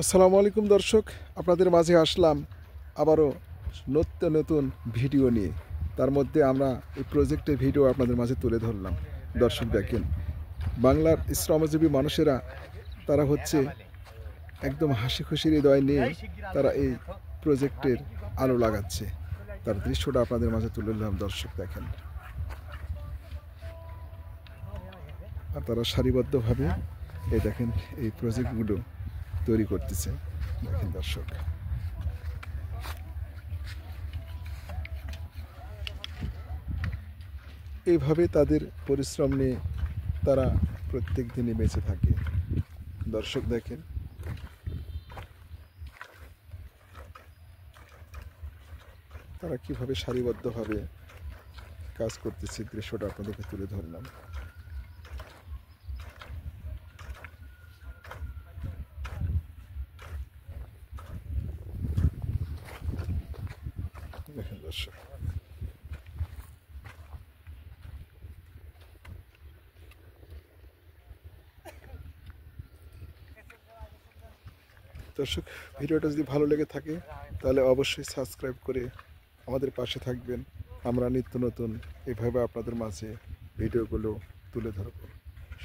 আসসালামু আলাইকুম দর্শক, আপনাদের মাঝে আসলাম আবারও নতুন ভিডিও নিয়ে। তার মধ্যে আমরা এই প্রজেক্টের ভিডিও আপনাদের মাঝে তুলে ধরলাম। দর্শক দেখেন, বাংলার শ্রমজীবী মানুষেরা তারা হচ্ছে একদম হাসি খুশির হৃদয় নিয়ে তারা এই প্রজেক্টের আলো লাগাচ্ছে। তার দৃশ্যটা আপনাদের মাঝে তুলে ধরলাম। দর্শক দেখেন, আর তারা সারিবদ্ধভাবে এই দেখেন এই প্রজেক্টগুলো তৈরি করতেছে। দেখেন দর্শক, এইভাবে তাদের পরিশ্রম নিয়ে তারা প্রত্যেক দিনই বেঁচে থাকে। দর্শক দেখেন, তারা কিভাবে সারিবদ্ধভাবে কাজ করতেছে, দৃশ্যটা আপনাদেরকে তুলে ধরলাম। দেখেন দর্শক, দর্শক ভিডিওটা যদি ভালো লেগে থাকে তাহলে অবশ্যই সাবস্ক্রাইব করে আমাদের পাশে থাকবেন। আমরা নিত্য নতুন এভাবে আপনাদের মাঝে ভিডিওগুলো তুলে ধরব।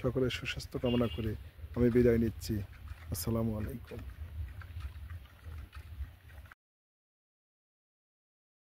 সকলের সুস্বাস্থ্য কামনা করে আমি বিদায় নিচ্ছি। আসসালামু আলাইকুম।